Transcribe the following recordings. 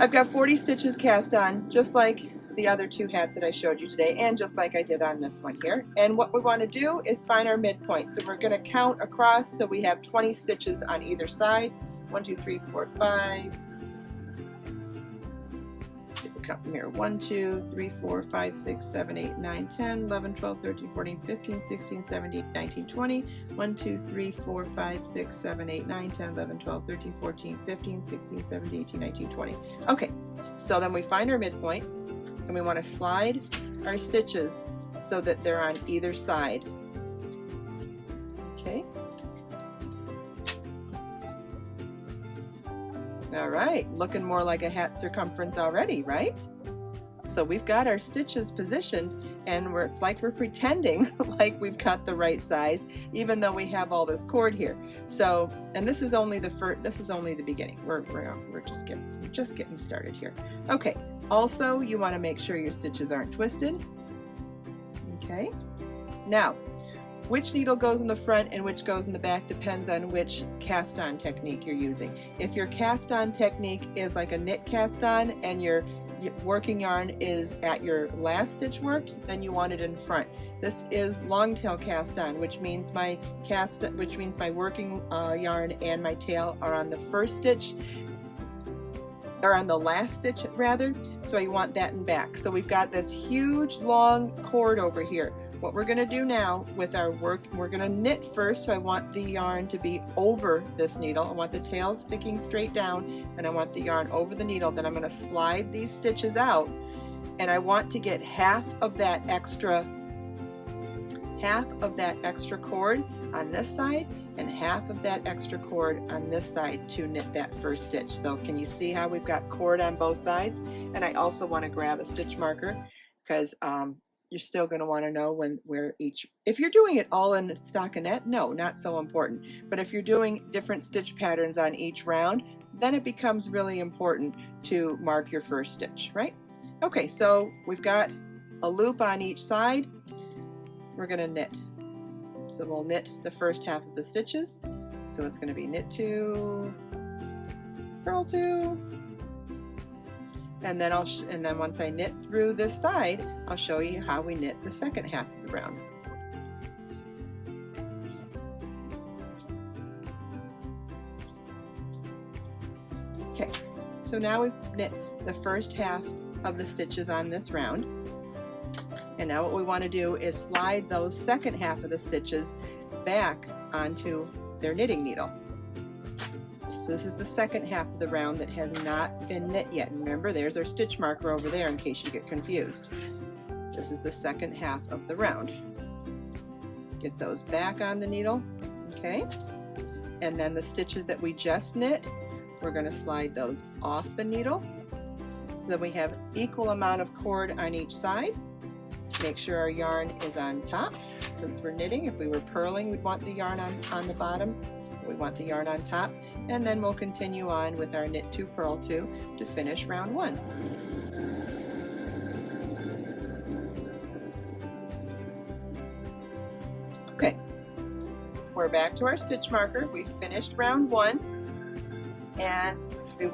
I've got 40 stitches cast on, just like the other two hats that I showed you today, and just like I did on this one here. And what we want to do is find our midpoint. So we're going to count across, so we have 20 stitches on either side. 1, 2, 3, 4, 5. Let's see, we'll count from here. 1, 2, 3, 4, 5, 6, 7, 8, 9, 10, 11, 12, 13, 14, 15, 16, 17, 19, 20. 1, 2, 3, 4, 5, 6, 7, 8, 9, 10, 11, 12, 13, 14, 15, 16, 17, 18, 19, 20. Okay, so then we find our midpoint, and we want to slide our stitches so that they're on either side. Okay. All right, looking more like a hat circumference already, right? So we've got our stitches positioned, and it's like we're pretending like we've got the right size, even though we have all this cord here. So, and this is only the beginning. We're just getting started here. Okay. Also, you want to make sure your stitches aren't twisted. Okay. Now, which needle goes in the front and which goes in the back depends on which cast on technique you're using. If your cast on technique is like a knit cast on and your working yarn is at your last stitch worked, then you want it in front. This is long tail cast on, which means my working yarn and my tail are on the first stitch, or on the last stitch rather, so I want that in back. So we've got this huge long cord over here. What we're going to do now with our work, we're going to knit first, so I want the yarn to be over this needle. I want the tail sticking straight down, and I want the yarn over the needle. Then I'm going to slide these stitches out, and I want to get half of that extra cord on this side and half of that extra cord on this side to knit that first stitch. So can you see how we've got cord on both sides? And I also want to grab a stitch marker, because you're still going to want to know if you're doing it all in stockinette, no, not so important. But if you're doing different stitch patterns on each round, then it becomes really important to mark your first stitch, right? Okay, so we've got a loop on each side. We're going to knit. So we'll knit the first half of the stitches. So it's going to be knit 2, purl 2, and then once I knit through this side, I'll show you how we knit the second half of the round. Okay, so now we've knit the first half of the stitches on this round. And now what we want to do is slide those second half of the stitches back onto their knitting needle. So this is the second half of the round that has not been knit yet. And remember, there's our stitch marker over there in case you get confused. This is the second half of the round. Get those back on the needle, okay? And then the stitches that we just knit, we're going to slide those off the needle so that we have equal amount of cord on each side. Make sure our yarn is on top. Since we're knitting, if we were purling, we'd want the yarn on the bottom. We want the yarn on top, and then we'll continue on with our knit 2, purl 2 to finish round 1. Okay, we're back to our stitch marker. We finished round 1, and we're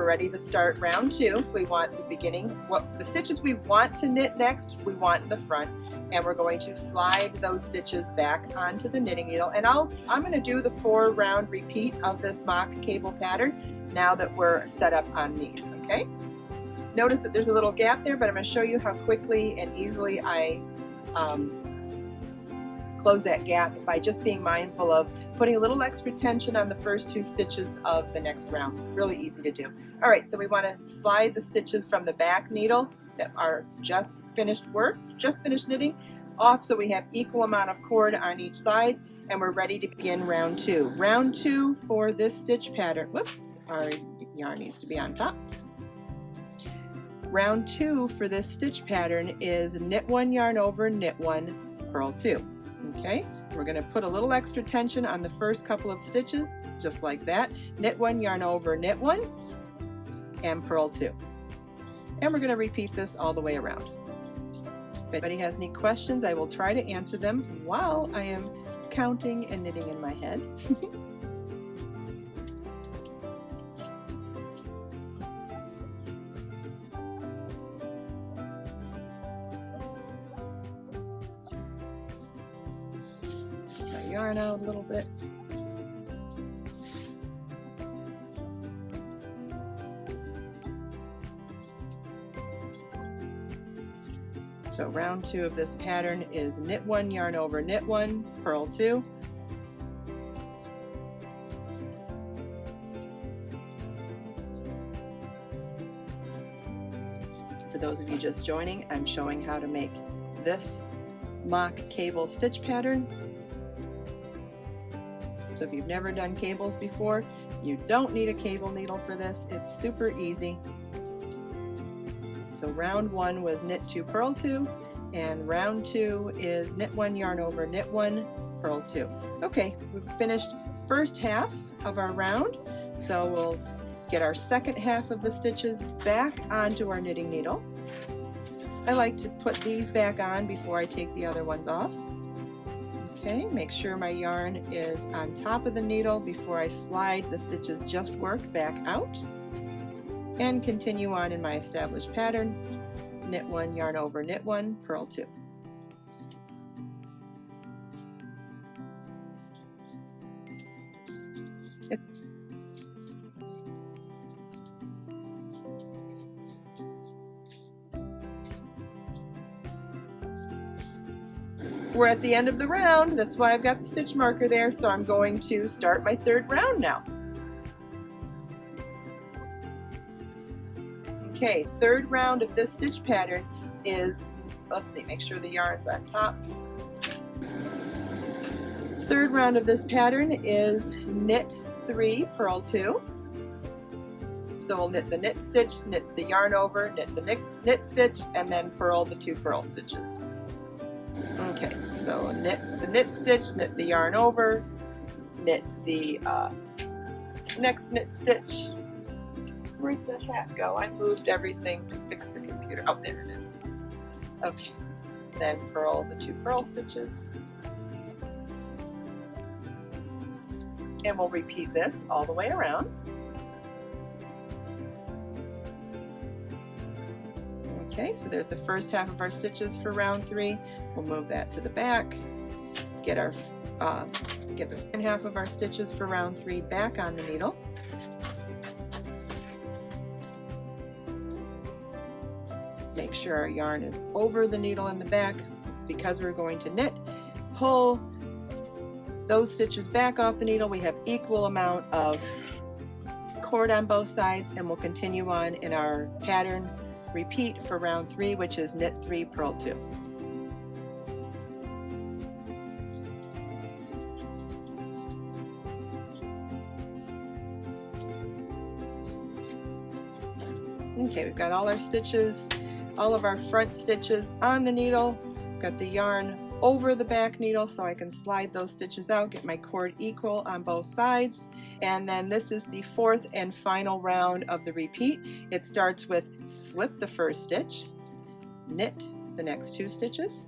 ready to start round 2. So we want the stitches we want to knit next, we want in the front. And we're going to slide those stitches back onto the knitting needle. And I'm going to do the 4-round repeat of this mock cable pattern now that we're set up on these, okay? Notice that there's a little gap there, but I'm going to show you how quickly and easily I close that gap by just being mindful of putting a little extra tension on the first 2 stitches of the next round. Really easy to do. All right, so we want to slide the stitches from the back needle that are just finished knitting off, so we have equal amount of cord on each side, and we're ready to begin round 2. Round 2 for this stitch pattern, whoops, our yarn needs to be on top. Round 2 for this stitch pattern is knit 1 yarn over, knit 1, purl 2. Okay, we're going to put a little extra tension on the first couple of stitches, just like that. Knit 1 yarn over, knit 1, and purl 2. And we're going to repeat this all the way around. If anybody has any questions, I will try to answer them while I am counting and knitting in my head. our yarn out a little bit. So round 2 of this pattern is knit 1, yarn over, knit 1, purl 2. For those of you just joining, I'm showing how to make this mock cable stitch pattern. So if you've never done cables before, you don't need a cable needle for this. It's super easy. So round 1 was knit 2, purl 2, and round 2 is knit 1, yarn over, knit 1, purl 2. Okay, we've finished first half of our round, so we'll get our second half of the stitches back onto our knitting needle. I like to put these back on before I take the other ones off. Okay, make sure my yarn is on top of the needle before I slide the stitches just worked back out. And continue on in my established pattern, knit 1, yarn over, knit 1, purl 2. We're at the end of the round. That's why I've got the stitch marker there, so I'm going to start my third round now. Okay, third round of this stitch pattern is, let's see, make sure the yarn's on top. Third round of this pattern is knit 3, purl 2. So we'll knit the knit stitch, knit the yarn over, knit the knit stitch, and then purl the 2 purl stitches. Okay, so knit the knit stitch, knit the yarn over, knit the next knit stitch. Where'd the hat go? I moved everything to fix the computer. Oh, there it is. Okay, then purl the 2 purl stitches. And we'll repeat this all the way around. Okay, so there's the first half of our stitches for round 3. We'll move that to the back. Get the second half of our stitches for round 3 back on the needle. Make sure our yarn is over the needle in the back because we're going to knit. Pull those stitches back off the needle. We have equal amount of cord on both sides, and we'll continue on in our pattern repeat for round 3, which is knit 3, purl 2. Okay, we've got all our stitches, all of our front stitches on the needle. Got the yarn over the back needle so I can slide those stitches out, get my cord equal on both sides. And then this is the 4th and final round of the repeat. It starts with slip the first stitch, knit the next 2 stitches,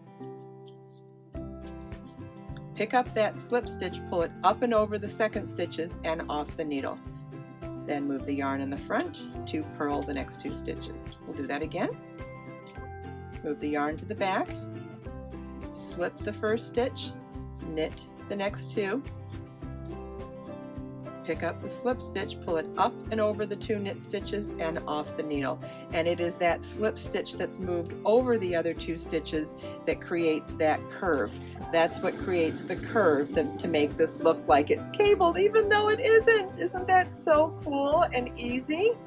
pick up that slip stitch, pull it up and over the second stitches and off the needle. Then move the yarn in the front to purl the next 2 stitches. We'll do that again. Move the yarn to the back, slip the first stitch, knit the next 2, pick up the slip stitch, pull it up and over the 2 knit stitches and off the needle. And it is that slip stitch that's moved over the other 2 stitches that creates that curve. That's what creates the curve to make this look like it's cabled, even though it isn't. Isn't that so cool and easy?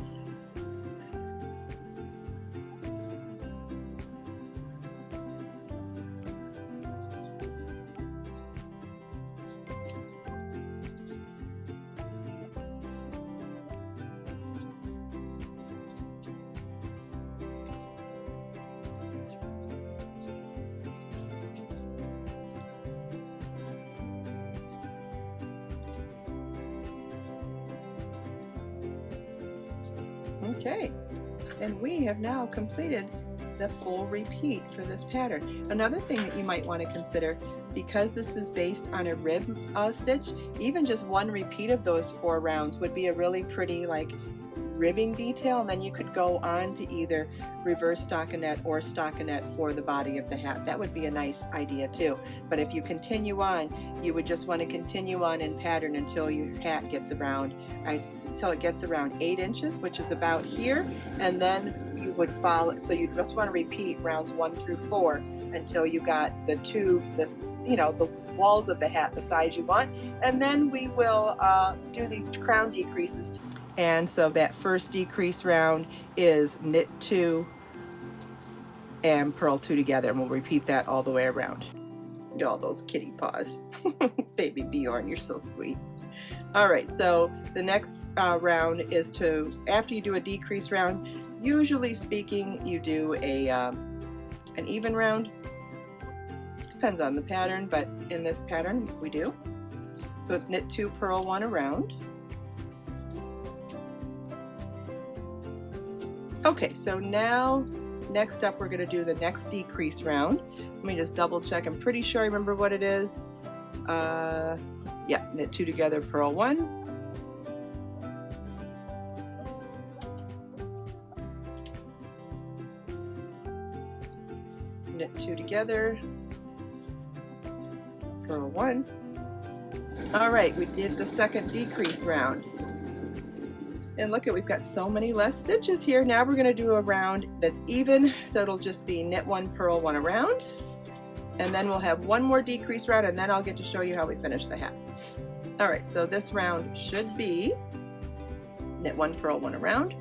Okay, and we have now completed the full repeat for this pattern. Another thing that you might want to consider, because this is based on a rib stitch, even just one repeat of those 4 rounds would be a really pretty, like, ribbing detail, and then you could go on to either reverse stockinette or stockinette for the body of the hat. That would be a nice idea too. But if you continue on, you would just want to continue on in pattern until your hat gets around, until it gets around 8 inches, which is about here, and then you would follow. So you just want to repeat rounds 1 through 4 until you got the walls of the hat the size you want, and then we will do the crown decreases. And so that first decrease round is knit 2 and purl 2 together, and we'll repeat that all the way around. Do all those kitty paws. Baby Bjorn, you're so sweet. All right, so the next round is to, after you do a decrease round, usually speaking, you do an even round. Depends on the pattern, but in this pattern we do. So it's knit 2, purl 1 around. Okay, so now next up we're going to do the next decrease round. Let me just double check. I'm pretty sure I remember what it is. Yeah, knit 2 together, purl 1. Knit 2 together, purl 1. All right, we did the second decrease round. And look at, we've got so many less stitches here. Now we're going to do a round that's even, so it'll just be knit 1, purl 1 around. And then we'll have one more decrease round, and then I'll get to show you how we finish the hat. All right, so this round should be knit 1, purl 1 around.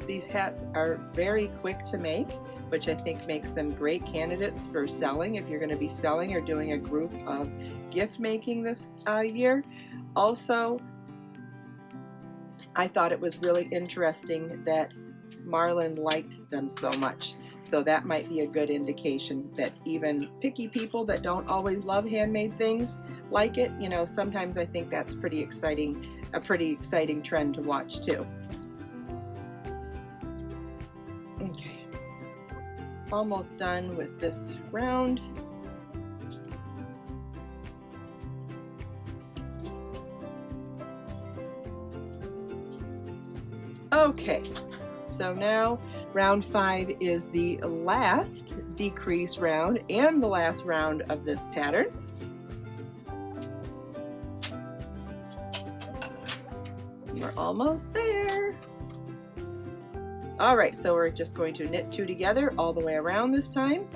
These hats are very quick to make, which I think makes them great candidates for selling if you're going to be selling or doing a group of gift making this year. Also, I thought it was really interesting that Marlin liked them so much. So that might be a good indication that even picky people that don't always love handmade things like it. You know, sometimes I think that's pretty exciting, a pretty exciting trend to watch too. Okay, almost done with this round. Okay, so now round 5 is the last decrease round and the last round of this pattern. We're almost there. All right, so we're just going to knit 2 together all the way around this time,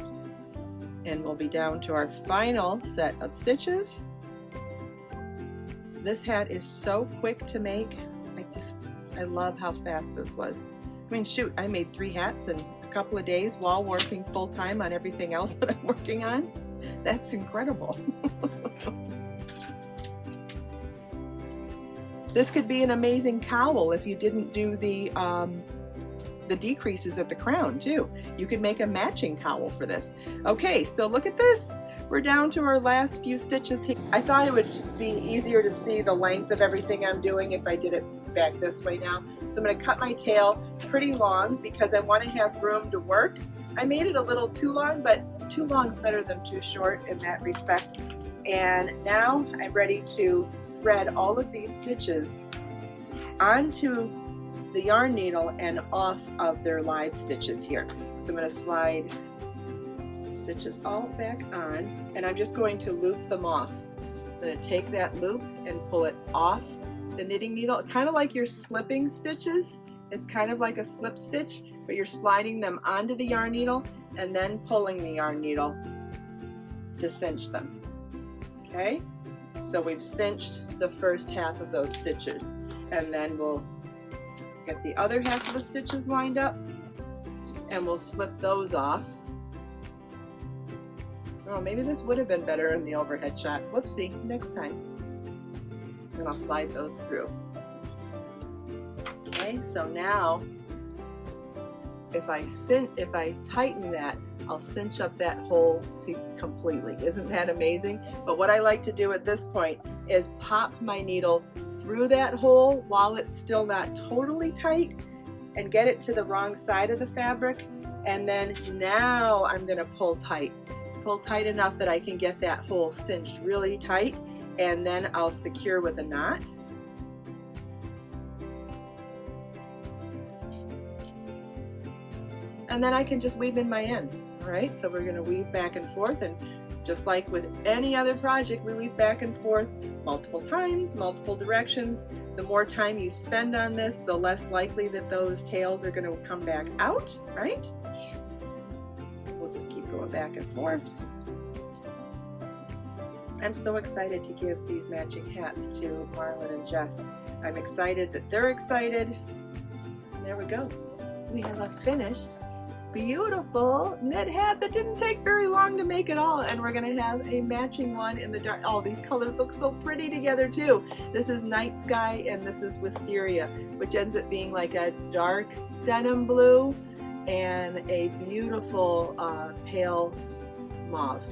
and we'll be down to our final set of stitches. This hat is so quick to make. I love how fast this was. I mean, shoot, I made 3 hats in a couple of days while working full-time on everything else that I'm working on. That's incredible. This could be an amazing cowl if you didn't do the decreases at the crown too. You could make a matching cowl for this. Okay, so look at this. We're down to our last few stitches here. I thought it would be easier to see the length of everything I'm doing if I did it back this way now. So I'm going to cut my tail pretty long because I want to have room to work. I made it a little too long, but too long is better than too short in that respect. And now I'm ready to thread all of these stitches onto the yarn needle and off of their live stitches here. So I'm going to slide stitches all back on, and I'm just going to loop them off. I'm going to take that loop and pull it off the knitting needle, kind of like you're slipping stitches. It's kind of like a slip stitch, but you're sliding them onto the yarn needle and then pulling the yarn needle to cinch them. Okay, so we've cinched the first half of those stitches, and then we'll get the other half of the stitches lined up and we'll slip those off. Oh, maybe this would have been better in the overhead shot. Whoopsie, next time. And I'll slide those through. Okay, so now if I tighten that, I'll cinch up that hole completely. Isn't that amazing? But what I like to do at this point is pop my needle through that hole while it's still not totally tight and get it to the wrong side of the fabric. And then now I'm going to pull tight enough that I can get that hole cinched really tight, and then I'll secure with a knot. And then I can just weave in my ends. All right, so we're going to weave back and forth, and just like with any other project, we weave back and forth multiple times, multiple directions. The more time you spend on this, the less likely that those tails are going to come back out, right? So we'll just keep going back and forth. I'm so excited to give these matching hats to Marlon and Jess. I'm excited that they're excited. There we go. We have a finished, beautiful knit hat that didn't take very long to make at all, and we're going to have a matching one in the dark. Oh, these colors look so pretty together too. This is Night Sky and this is Wisteria, which ends up being like a dark denim blue and a beautiful pale mauve.